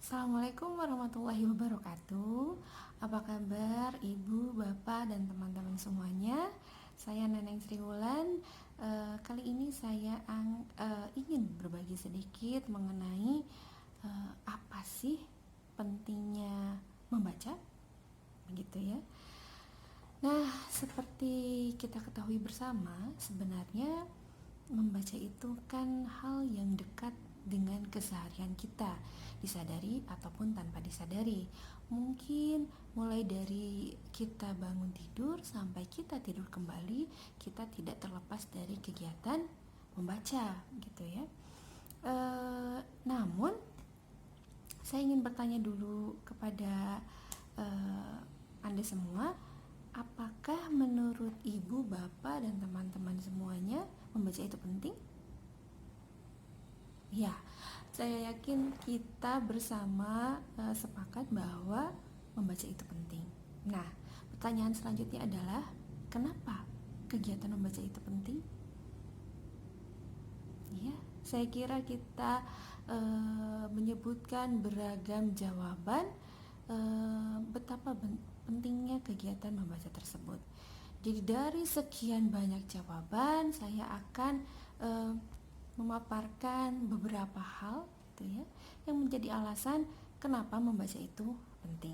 Assalamualaikum warahmatullahi wabarakatuh. Apa kabar Ibu, Bapak, dan teman-teman semuanya? Saya Neneng Sri Wulan. Kali ini saya ingin berbagi sedikit mengenai apa sih pentingnya membaca, begitu ya. Nah, seperti kita ketahui bersama, sebenarnya membaca itu kan hal yang dekat dengan keseharian kita, disadari ataupun tanpa disadari. Mungkin mulai dari kita bangun tidur sampai kita tidur kembali, kita tidak terlepas dari kegiatan membaca, gitu ya. Namun saya ingin bertanya dulu kepada Anda semua, apakah menurut Ibu, Bapak, dan teman-teman semuanya membaca itu penting? Ya, saya yakin kita bersama sepakat bahwa membaca itu penting. Nah, pertanyaan selanjutnya adalah, kenapa kegiatan membaca itu penting? Ya, saya kira kita menyebutkan beragam jawaban betapa pentingnya kegiatan membaca tersebut. Jadi dari sekian banyak jawaban, saya akan memaparkan beberapa hal gitu ya, yang menjadi alasan kenapa membaca itu penting.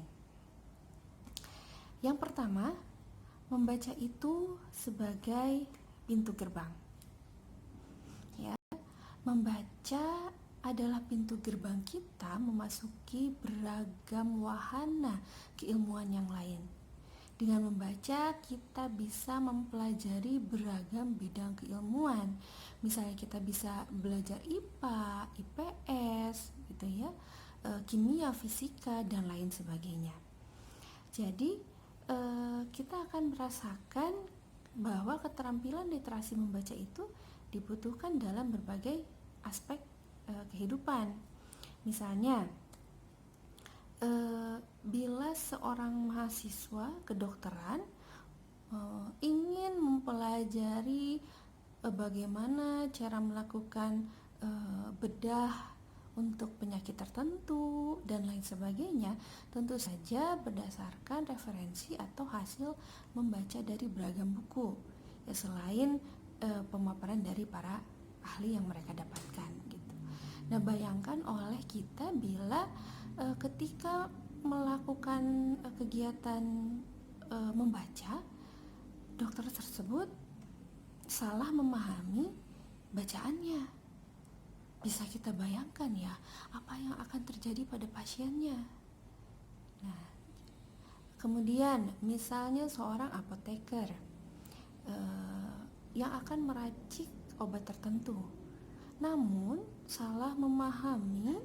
Yang pertama, membaca itu sebagai pintu gerbang. Ya, membaca adalah pintu gerbang kita memasuki beragam wahana keilmuan yang lain. Dengan membaca, kita bisa mempelajari beragam bidang keilmuan. Misalnya kita bisa belajar IPA, IPS, gitu ya, kimia, fisika, dan lain sebagainya. Jadi, kita akan merasakan bahwa keterampilan literasi membaca itu dibutuhkan dalam berbagai aspek kehidupan. Misalnya, bila seorang mahasiswa kedokteran ingin mempelajari bagaimana cara melakukan bedah untuk penyakit tertentu dan lain sebagainya, tentu saja berdasarkan referensi atau hasil membaca dari beragam buku, ya, selain pemaparan dari para ahli yang mereka dapatkan gitu. Nah, bayangkan oleh kita bila ketika melakukan kegiatan membaca, dokter tersebut salah memahami bacaannya. Bisa kita bayangkan ya, apa yang akan terjadi pada pasiennya. Nah, kemudian misalnya seorang apoteker yang akan meracik obat tertentu, namun salah memahami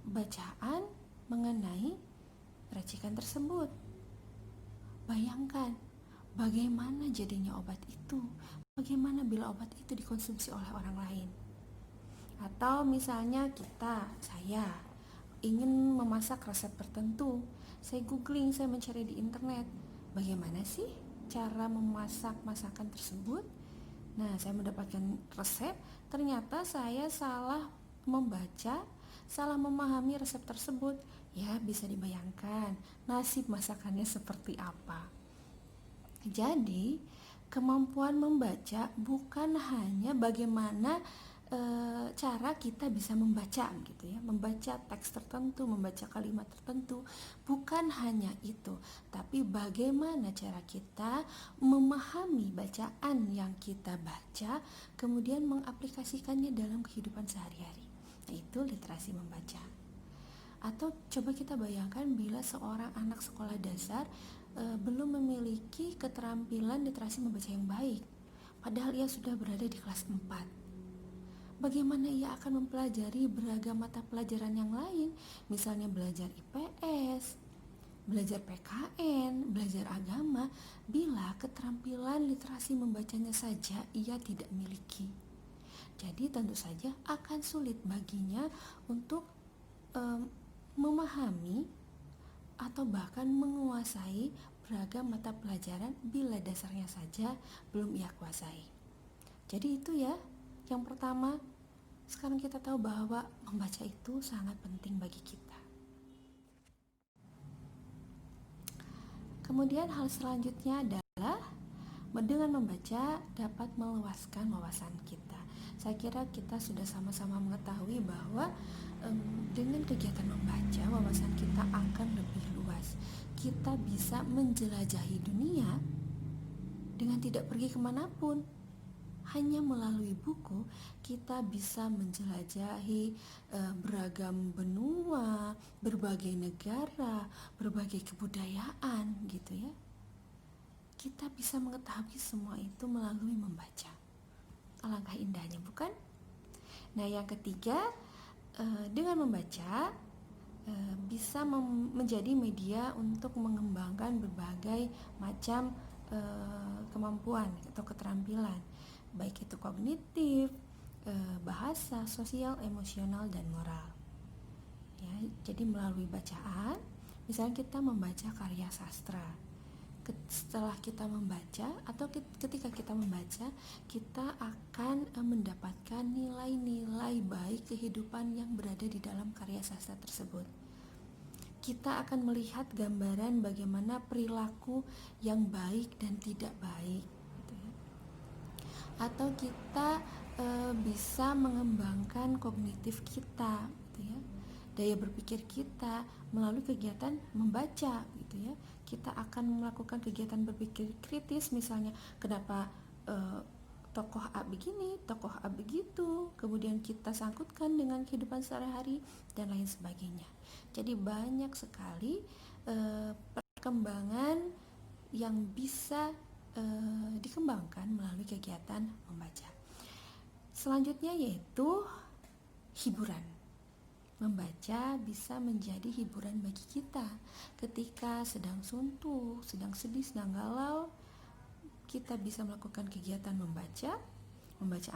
bacaan mengenai racikan tersebut. Bayangkan bagaimana jadinya obat itu, bagaimana bila obat itu dikonsumsi oleh orang lain. Atau misalnya saya ingin memasak resep tertentu, saya googling, saya mencari di internet, bagaimana sih cara memasak masakan tersebut. Nah, saya mendapatkan resep, ternyata saya salah membaca, salah memahami resep tersebut. Ya, bisa dibayangkan nasib masakannya seperti apa. Jadi, kemampuan membaca bukan hanya bagaimana cara kita bisa membaca gitu ya, membaca teks tertentu, membaca kalimat tertentu, bukan hanya itu, tapi bagaimana cara kita memahami bacaan yang kita baca, kemudian mengaplikasikannya dalam kehidupan sehari-hari, yaitu literasi membaca. Atau coba kita bayangkan bila seorang anak sekolah dasar belum memiliki keterampilan literasi membaca yang baik, padahal ia sudah berada di kelas 4. Bagaimana ia akan mempelajari beragam mata pelajaran yang lain, misalnya belajar IPS, belajar PKN, belajar agama, bila keterampilan literasi membacanya saja ia tidak miliki. Jadi tentu saja akan sulit baginya untuk memahami atau bahkan menguasai beragam mata pelajaran bila dasarnya saja belum ia kuasai. Jadi itu ya, yang pertama, sekarang kita tahu bahwa membaca itu sangat penting bagi kita. Kemudian hal selanjutnya adalah dengan membaca dapat meluaskan wawasan kita. Saya kira kita sudah sama-sama mengetahui bahwa dengan kegiatan membaca, wawasan kita akan lebih luas. Kita bisa menjelajahi dunia dengan tidak pergi kemanapun. Hanya melalui buku kita bisa menjelajahi beragam benua, berbagai negara, berbagai kebudayaan gitu ya. Kita bisa mengetahui semua itu melalui membaca. Alangkah indahnya, bukan? Nah, yang ketiga, dengan membaca bisa menjadi media untuk mengembangkan berbagai macam kemampuan atau keterampilan, baik itu kognitif, bahasa, sosial, emosional, dan moral. Ya, jadi melalui bacaan, misalnya kita membaca karya sastra. Setelah kita membaca atau ketika kita membaca, kita akan mendapatkan nilai-nilai baik kehidupan yang berada di dalam karya sastra tersebut. Kita akan melihat gambaran bagaimana perilaku yang baik dan tidak baik gitu ya. Atau kita bisa mengembangkan kognitif kita gitu ya, daya berpikir kita melalui kegiatan membaca gitu ya. Kita akan melakukan kegiatan berpikir kritis, misalnya kenapa tokoh A begini, tokoh A begitu, kemudian kita sangkutkan dengan kehidupan sehari-hari dan lain sebagainya. Jadi banyak sekali perkembangan yang bisa dikembangkan melalui kegiatan membaca. Selanjutnya yaitu hiburan. Membaca bisa menjadi hiburan bagi kita. Ketika sedang suntuk, sedang sedih, sedang galau, kita bisa melakukan kegiatan membaca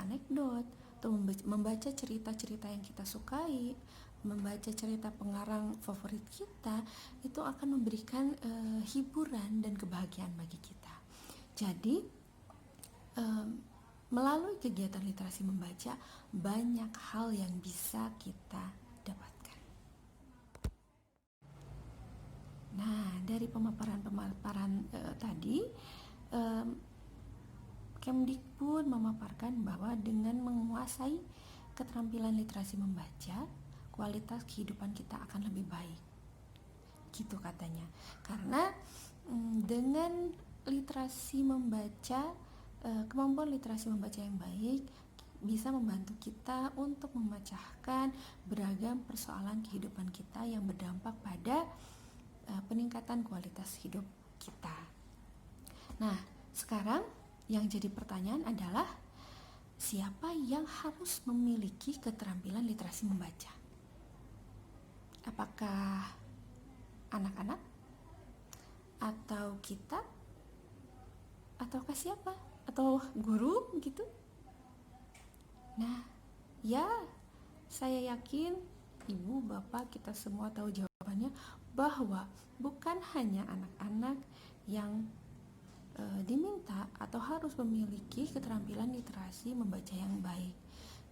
anekdot, atau membaca cerita-cerita yang kita sukai, membaca cerita pengarang favorit kita, itu akan memberikan hiburan dan kebahagiaan bagi kita. Jadi melalui kegiatan literasi membaca, banyak hal yang bisa kita dapatkan. Nah, dari pemaparan tadi, Kemdikbud memaparkan bahwa dengan menguasai keterampilan literasi membaca, kualitas kehidupan kita akan lebih baik. Gitu katanya. Karena dengan literasi membaca, kemampuan literasi membaca yang baik bisa membantu kita untuk memecahkan beragam persoalan kehidupan kita yang berdampak pada peningkatan kualitas hidup kita. Nah, sekarang yang jadi pertanyaan adalah siapa yang harus memiliki keterampilan literasi membaca? Apakah anak-anak? Atau kita? Ataukah siapa? Atau guru gitu? Nah, ya, saya yakin ibu, bapak, kita semua tahu jawabannya, bahwa bukan hanya anak-anak yang diminta atau harus memiliki keterampilan literasi membaca yang baik.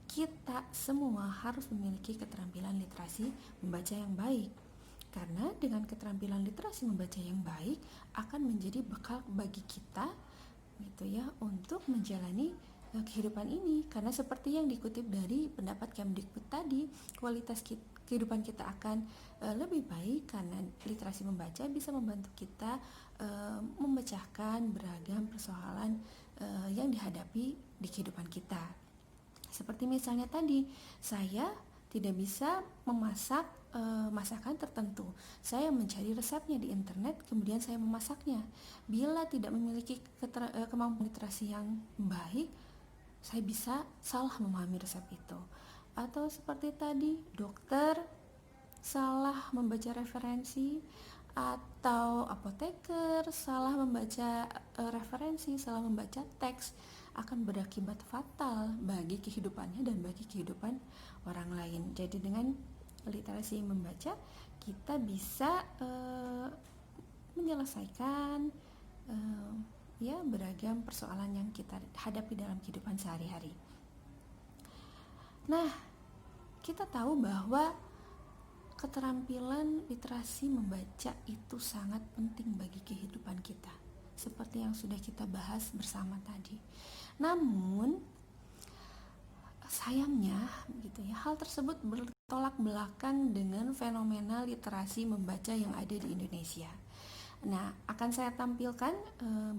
Kita semua harus memiliki keterampilan literasi membaca yang baik. Karena dengan keterampilan literasi membaca yang baik akan menjadi bekal bagi kita gitu ya, untuk menjalani kehidupan ini. Karena seperti yang dikutip dari pendapat Kemdikbud tadi, kualitas kehidupan kita akan lebih baik karena literasi membaca bisa membantu kita memecahkan beragam persoalan yang dihadapi di kehidupan kita. Seperti misalnya tadi, saya tidak bisa memasak masakan tertentu. Saya mencari resepnya di internet, kemudian saya memasaknya. Bila tidak memiliki kemampuan literasi yang baik, saya bisa salah memahami resep itu. Atau seperti tadi, dokter salah membaca referensi, atau apoteker salah membaca referensi, salah membaca teks, akan berakibat fatal bagi kehidupannya dan bagi kehidupan orang lain. Jadi dengan literasi membaca kita bisa menyelesaikan ya beragam persoalan yang kita hadapi dalam kehidupan sehari-hari. Nah, kita tahu bahwa keterampilan literasi membaca itu sangat penting bagi kehidupan kita, seperti yang sudah kita bahas bersama tadi. Namun sayangnya gitu ya, hal tersebut bertolak belakang dengan fenomena literasi membaca yang ada di Indonesia. Nah, akan saya tampilkan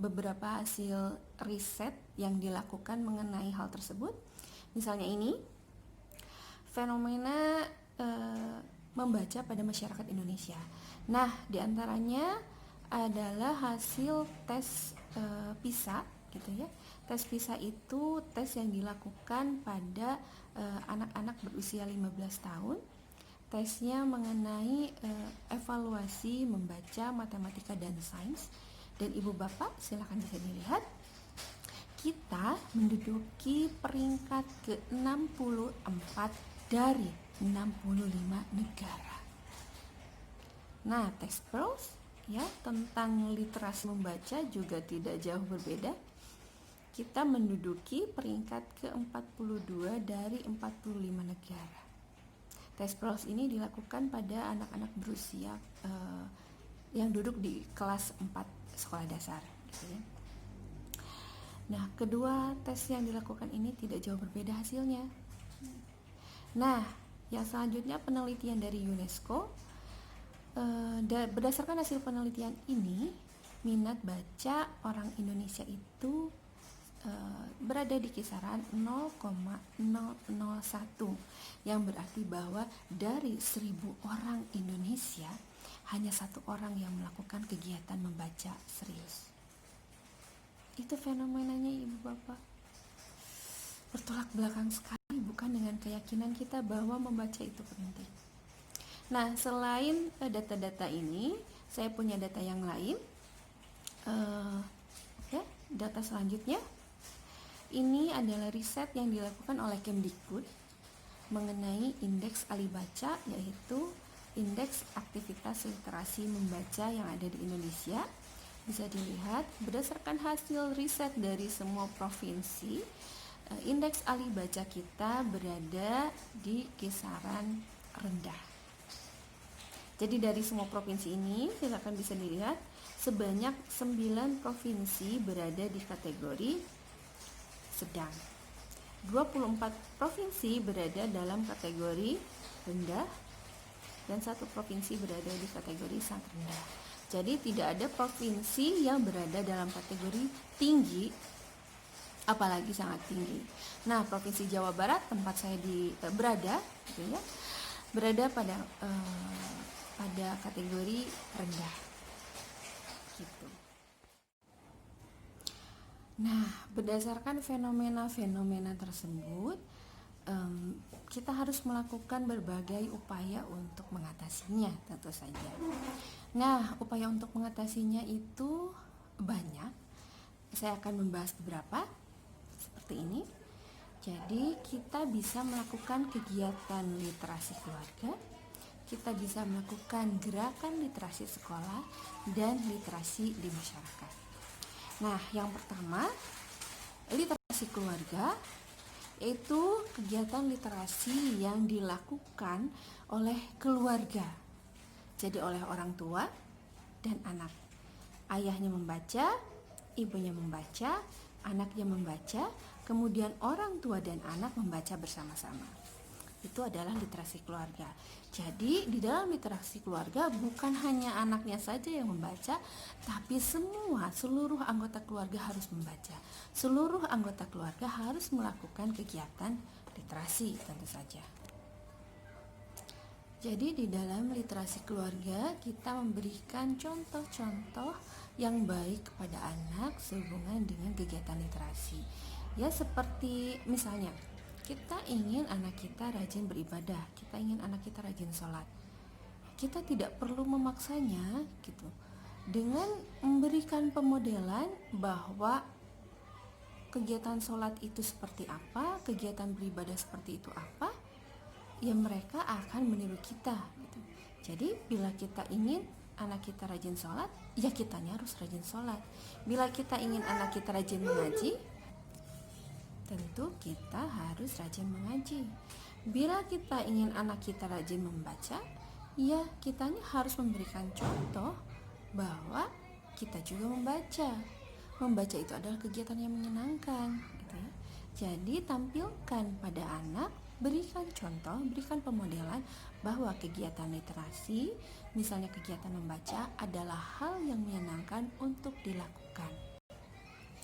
beberapa hasil riset yang dilakukan mengenai hal tersebut. Misalnya ini, fenomena membaca pada masyarakat Indonesia. Nah, diantaranya adalah hasil tes PISA, gitu ya. Tes PISA itu tes yang dilakukan pada anak-anak berusia 15 tahun. Tesnya mengenai evaluasi membaca, matematika, dan sains. Dan ibu bapak silakan bisa dilihat, kita menduduki peringkat ke-64 dari 65 negara. Nah, tes PIRLS ya tentang literasi membaca juga tidak jauh berbeda. Kita menduduki peringkat ke-42 dari 45 negara. Tes PIRLS ini dilakukan pada anak-anak berusia yang duduk di kelas 4 sekolah dasar gitu ya. Nah, kedua tes yang dilakukan ini tidak jauh berbeda hasilnya. Nah, yang selanjutnya penelitian dari UNESCO. Berdasarkan hasil penelitian ini, minat baca orang Indonesia itu berada di kisaran 0,001, yang berarti bahwa dari 1000 orang Indonesia hanya 1 orang yang melakukan kegiatan membaca serius. Itu fenomenanya ibu bapak, bertolak belakang sekali, bukan dengan keyakinan kita bahwa membaca itu penting. Nah, selain data-data ini, saya punya data yang lain. Data selanjutnya, ini adalah riset yang dilakukan oleh Kemdikbud mengenai indeks Alibaca, yaitu indeks aktivitas literasi membaca yang ada di Indonesia. Bisa dilihat berdasarkan hasil riset dari semua provinsi, indeks Alibaca kita berada di kisaran rendah. Jadi dari semua provinsi ini, silakan bisa dilihat, sebanyak 9 provinsi berada di kategori sedang. 24 provinsi berada dalam kategori rendah, dan 1 provinsi berada di kategori sangat rendah. Jadi tidak ada provinsi yang berada dalam kategori tinggi, apalagi sangat tinggi. Nah, Provinsi Jawa Barat tempat saya berada, gitu ya, berada pada kategori rendah, gitu. Nah, berdasarkan fenomena-fenomena tersebut, kita harus melakukan berbagai upaya untuk mengatasinya, tentu saja. Nah, upaya untuk mengatasinya itu banyak. Saya akan membahas beberapa seperti ini. Jadi, kita bisa melakukan kegiatan literasi keluarga, kita bisa melakukan gerakan literasi sekolah, dan literasi di masyarakat. Nah, yang pertama, literasi keluarga, yaitu kegiatan literasi yang dilakukan oleh keluarga. Jadi oleh orang tua dan anak. Ayahnya membaca, ibunya membaca, anaknya membaca, kemudian orang tua dan anak membaca bersama-sama. Itu adalah literasi keluarga. Jadi di dalam literasi keluarga bukan hanya anaknya saja yang membaca, tapi seluruh anggota keluarga harus membaca. Seluruh anggota keluarga harus melakukan kegiatan literasi, tentu saja. Jadi di dalam literasi keluarga kita memberikan contoh-contoh yang baik kepada anak sehubungan dengan kegiatan literasi. Ya, seperti misalnya kita ingin anak kita rajin beribadah, kita ingin anak kita rajin sholat. Kita tidak perlu memaksanya gitu, dengan memberikan pemodelan bahwa kegiatan sholat itu seperti apa, kegiatan beribadah seperti itu apa, ya mereka akan meniru kita gitu. Jadi bila kita ingin anak kita rajin sholat, ya kitanya harus rajin sholat. Bila kita ingin anak kita rajin mengaji, tentu kita harus rajin mengaji. Bila kita ingin anak kita rajin membaca, ya kitanya harus memberikan contoh bahwa kita juga membaca. Membaca itu adalah kegiatan yang menyenangkan, gitu ya. Jadi tampilkan pada anak, berikan contoh, berikan pemodelan bahwa kegiatan literasi, misalnya kegiatan membaca, adalah hal yang menyenangkan untuk dilakukan.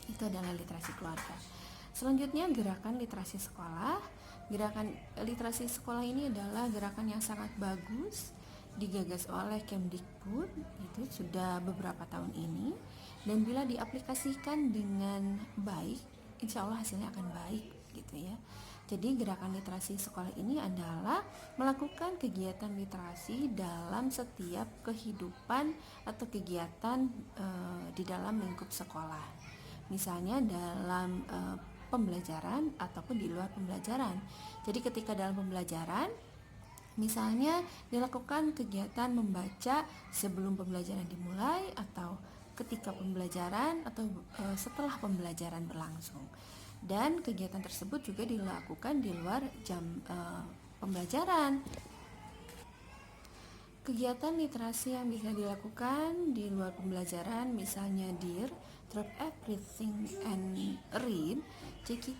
Itu adalah literasi keluarga. Selanjutnya gerakan literasi sekolah. Gerakan literasi sekolah ini adalah gerakan yang sangat bagus, digagas oleh Kemdikbud, itu sudah beberapa tahun ini, dan bila diaplikasikan dengan baik, insya Allah hasilnya akan baik, gitu ya. Jadi gerakan literasi sekolah ini adalah melakukan kegiatan literasi dalam setiap kehidupan atau kegiatan di dalam lingkup sekolah. Misalnya dalam pembelajaran ataupun di luar pembelajaran. Jadi ketika dalam pembelajaran, misalnya dilakukan kegiatan membaca sebelum pembelajaran dimulai atau ketika pembelajaran atau setelah pembelajaran berlangsung. Dan kegiatan tersebut juga dilakukan di luar jam pembelajaran. Kegiatan literasi yang bisa dilakukan di luar pembelajaran, misalnya DIR, drop everything and read.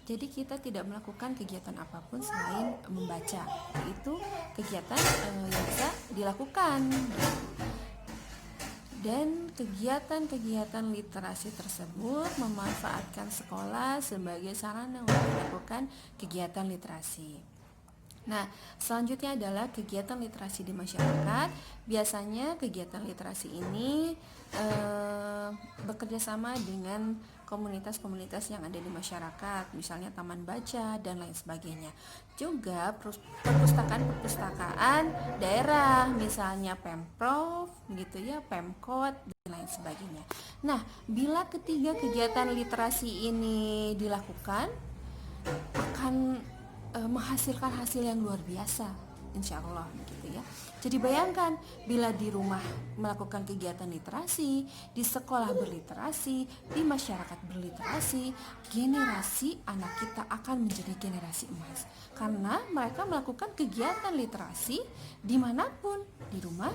Jadi kita tidak melakukan kegiatan apapun selain membaca. Itu kegiatan yang bisa dilakukan. Dan kegiatan-kegiatan literasi tersebut memanfaatkan sekolah sebagai sarana untuk melakukan kegiatan literasi. Nah, selanjutnya adalah kegiatan literasi di masyarakat. Biasanya kegiatan literasi ini bekerja sama dengan komunitas-komunitas yang ada di masyarakat, misalnya taman baca dan lain sebagainya. Juga perpustakaan daerah, misalnya Pemprov, gitu ya, Pemkot dan lain sebagainya. Nah, bila ketiga kegiatan literasi ini dilakukan, akan menghasilkan hasil yang luar biasa, insya Allah, gitu ya. Jadi bayangkan bila di rumah melakukan kegiatan literasi, di sekolah berliterasi, di masyarakat berliterasi, generasi anak kita akan menjadi generasi emas karena mereka melakukan kegiatan literasi dimanapun, di rumah,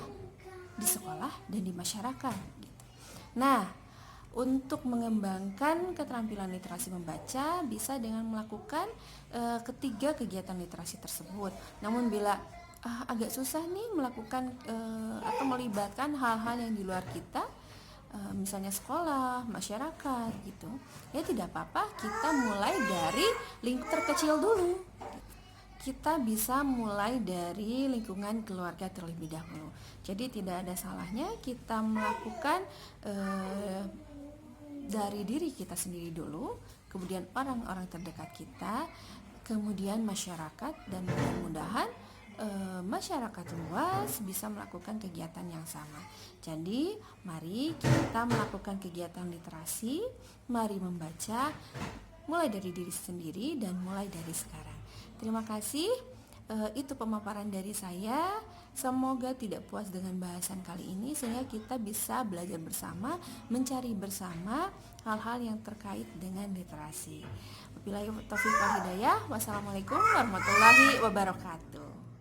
di sekolah, dan di masyarakat, gitu. Nah, untuk mengembangkan keterampilan literasi membaca bisa dengan melakukan ketiga kegiatan literasi tersebut. Namun bila agak susah nih melakukan atau melibatkan hal-hal yang di luar kita, misalnya sekolah, masyarakat, gitu, ya tidak apa-apa, kita mulai dari lingkup terkecil dulu. Kita bisa mulai dari lingkungan keluarga terlebih dahulu. Jadi tidak ada salahnya kita melakukan dari diri kita sendiri dulu, kemudian orang-orang terdekat kita, kemudian masyarakat, dan mudah-mudahan masyarakat luas bisa melakukan kegiatan yang sama. Jadi mari kita melakukan kegiatan literasi, mari membaca, mulai dari diri sendiri dan mulai dari sekarang. Terima kasih. Itu pemaparan dari saya. Semoga tidak puas dengan bahasan kali ini sehingga kita bisa belajar bersama, mencari bersama hal-hal yang terkait dengan literasi. Wabillahi taufiq wal hidayah. Wassalamualaikum warahmatullahi wabarakatuh.